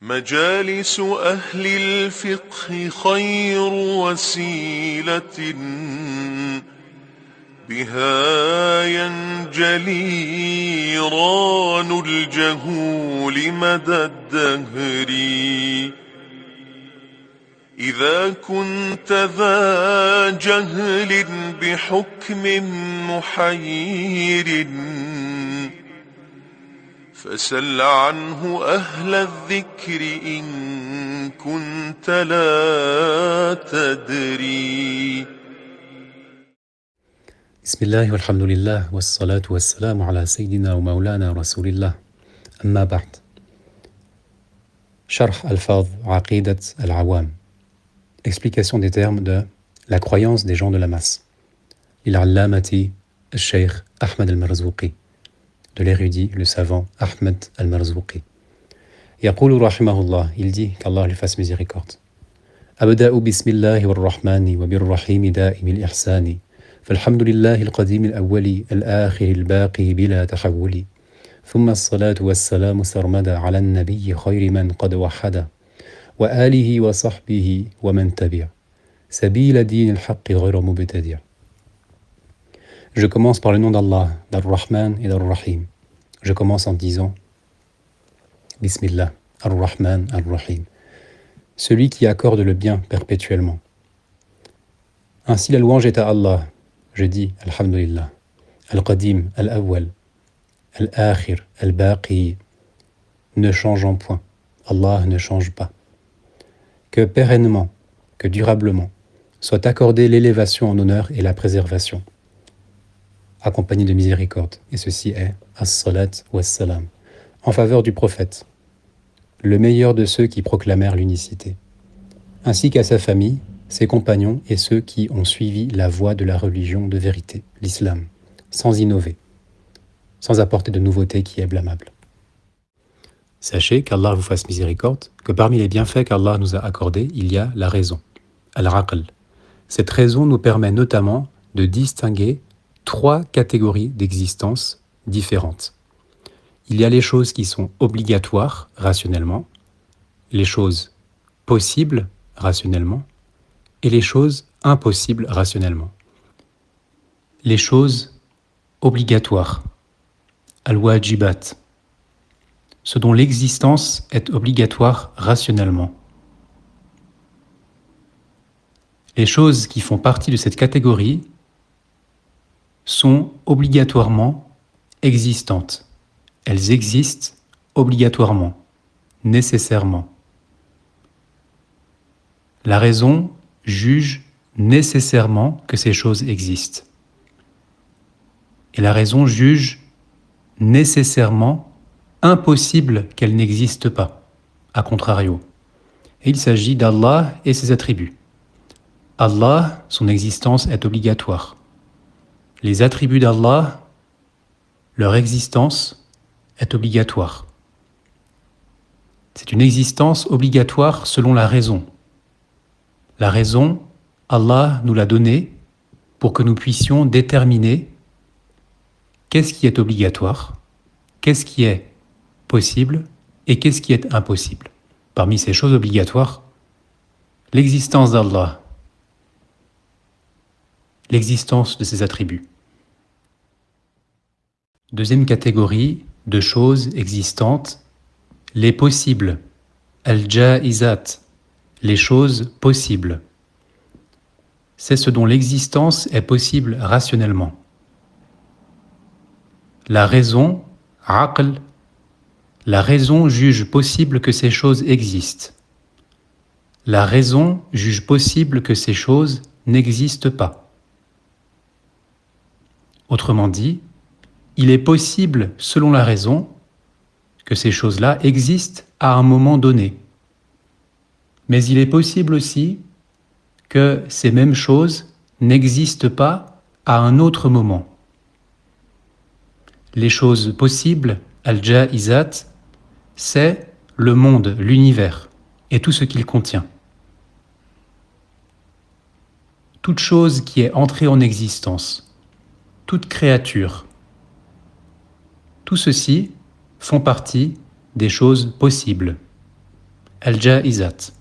مجالس أهل الفقه خير وسيلة بها ينجلي ران الجهول مدى الدهر إذا كنت ذا جهل بحكم محير فسل عنه أهل الذكر إن كنت لا تدري. بسم الله والحمد لله والصلاة والسلام على سيدنا ومولانا رسول الله أما بعد. شرح ألفاظ عقيدة العوام. Explication des termes de la croyance des gens de la masse. للعلامة الشيخ أحمد المرزوقي, de l'érudit, le savant Ahmed al-Marzouqi. يقول رحمه الله, il dit qu'Allah lui fasse miséricorde. أبدأ بسم الله والرحمن وبالرحيم دائم الإحسان فالحمد لله القديم الأول الآخر الباقي بلا تحول ثم الصلاة والسلام سرمدا على النبي خير من قد وحد وآله وصحبه ومن تبع سبيل دين الحق غير مبتدع. Je commence par le nom d'Allah, d'Ar-Rahman et d'Ar-Rahim. Je commence en disant Bismillah, Ar-Rahman, Ar-Rahim. Celui qui accorde le bien perpétuellement. Ainsi la louange est à Allah. Je dis Alhamdulillah. Al-Qadim, Al-Awwal, Al-Akhir, Al-Baqi, ne changeant point. Allah ne change pas. Que pérennement, que durablement, soit accordée l'élévation en honneur et la préservation, accompagnée de miséricorde. Et ceci est As-Salat was-Salam, en faveur du prophète, le meilleur de ceux qui proclamèrent l'unicité, ainsi qu'à sa famille, ses compagnons et ceux qui ont suivi la voie de la religion de vérité, l'islam, sans innover, sans apporter de nouveautés qui est blâmable. Sachez qu'Allah vous fasse miséricorde, que parmi les bienfaits qu'Allah nous a accordés, il y a la raison, al-aql. Cette raison nous permet notamment de distinguer 3 catégories d'existence différentes. Il y a les choses qui sont obligatoires rationnellement, les choses possibles rationnellement, et les choses impossibles rationnellement. Les choses obligatoires, al-wajibat, ce dont l'existence est obligatoire rationnellement. Les choses qui font partie de cette catégorie sont obligatoirement existantes. Elles existent obligatoirement, nécessairement. La raison juge nécessairement que ces choses existent. Et la raison juge nécessairement impossible qu'elles n'existent pas, a contrario. Et il s'agit d'Allah et ses attributs. Allah, son existence est obligatoire. Les attributs d'Allah, leur existence est obligatoire. C'est une existence obligatoire selon la raison. La raison, Allah nous l'a donnée pour que nous puissions déterminer qu'est-ce qui est obligatoire, qu'est-ce qui est possible et qu'est-ce qui est impossible. Parmi ces choses obligatoires, l'existence d'Allah, l'existence de ses attributs. Deuxième catégorie de choses existantes, les possibles, al-jaizat, les choses possibles. C'est ce dont l'existence est possible rationnellement. La raison, aql, la raison juge possible que ces choses existent. La raison juge possible que ces choses n'existent pas. Autrement dit, il est possible, selon la raison, que ces choses-là existent à un moment donné. Mais il est possible aussi que ces mêmes choses n'existent pas à un autre moment. Les choses possibles, al-jaizat, c'est le monde, l'univers, et tout ce qu'il contient. Toute chose qui est entrée en existence, toute créature, tout ceci font partie des choses possibles. al-ja'izat.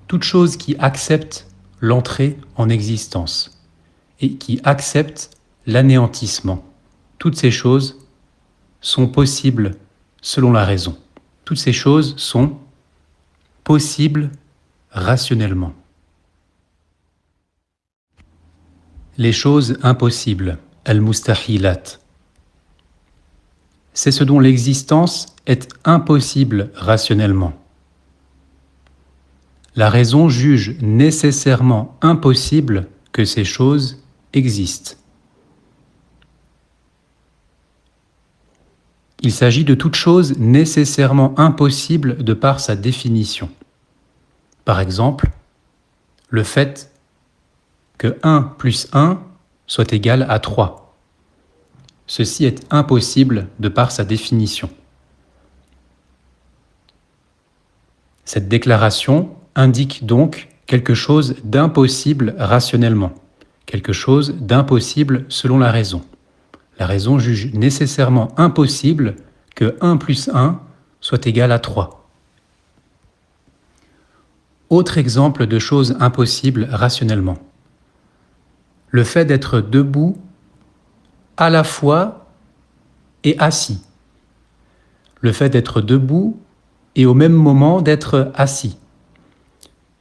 Toute chose qui accepte l'entrée en existence et qui accepte l'anéantissement. Toutes ces choses sont possibles selon la raison. Toutes ces choses sont possibles rationnellement. Les choses impossibles, al-mustahilat. C'est ce dont l'existence est impossible rationnellement. La raison juge nécessairement impossible que ces choses existent. Il s'agit de toute chose nécessairement impossible de par sa définition. Par exemple, le fait que 1 plus 1 soit égal à 3. Ceci est impossible de par sa définition. Cette déclaration indique donc quelque chose d'impossible rationnellement, quelque chose d'impossible selon la raison. La raison juge nécessairement impossible que 1 plus 1 soit égal à 3. Autre exemple de chose impossible rationnellement. Le fait d'être debout à la fois et assis. Le fait d'être debout et au même moment d'être assis.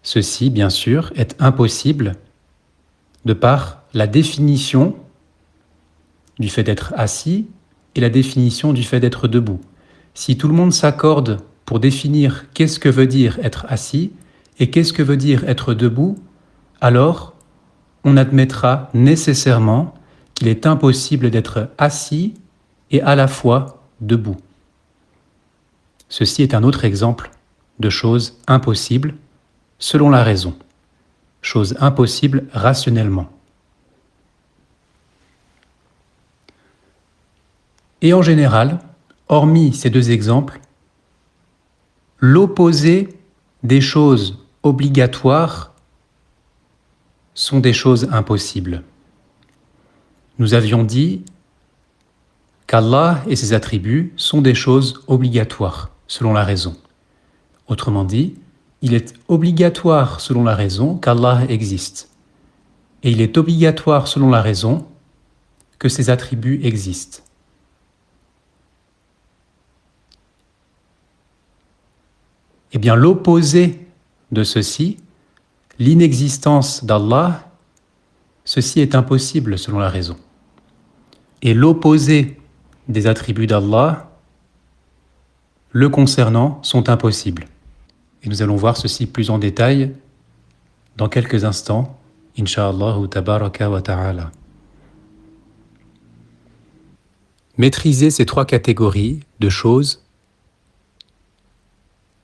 Ceci, bien sûr, est impossible de par la définition du fait d'être assis et la définition du fait d'être debout. Si tout le monde s'accorde pour définir qu'est-ce que veut dire être assis et qu'est-ce que veut dire être debout, alors on admettra nécessairement qu'il est impossible d'être assis et à la fois debout. Ceci est un autre exemple de chose impossible selon la raison, chose impossible rationnellement. Et en général, hormis ces deux exemples, l'opposé des choses obligatoires sont des choses impossibles. Nous avions dit qu'Allah et ses attributs sont des choses obligatoires selon la raison. Autrement dit, il est obligatoire selon la raison qu'Allah existe. Et il est obligatoire selon la raison que ses attributs existent. Eh bien, l'opposé de ceci, l'inexistence d'Allah, ceci est impossible selon la raison. Et l'opposé des attributs d'Allah, le concernant, sont impossibles. Et nous allons voir ceci plus en détail dans quelques instants, Inch'Allah tabaraka wa ta'ala. Maîtriser ces trois catégories de choses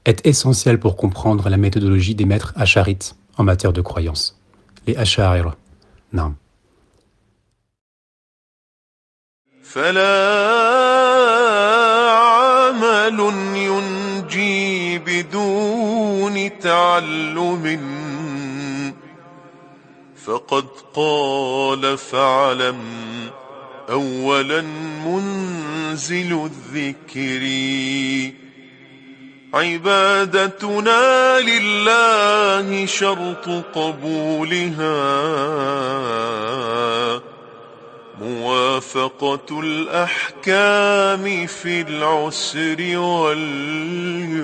est essentiel pour comprendre la méthodologie des maîtres asharites en matière de croyance. Les asha'ira. Naam. فلا عمل ينجي بدون تعلم فقد قال فاعلم أولا منزل الذكر عبادتنا لله شرط قبولها موافقة الأحكام في العسر واليسر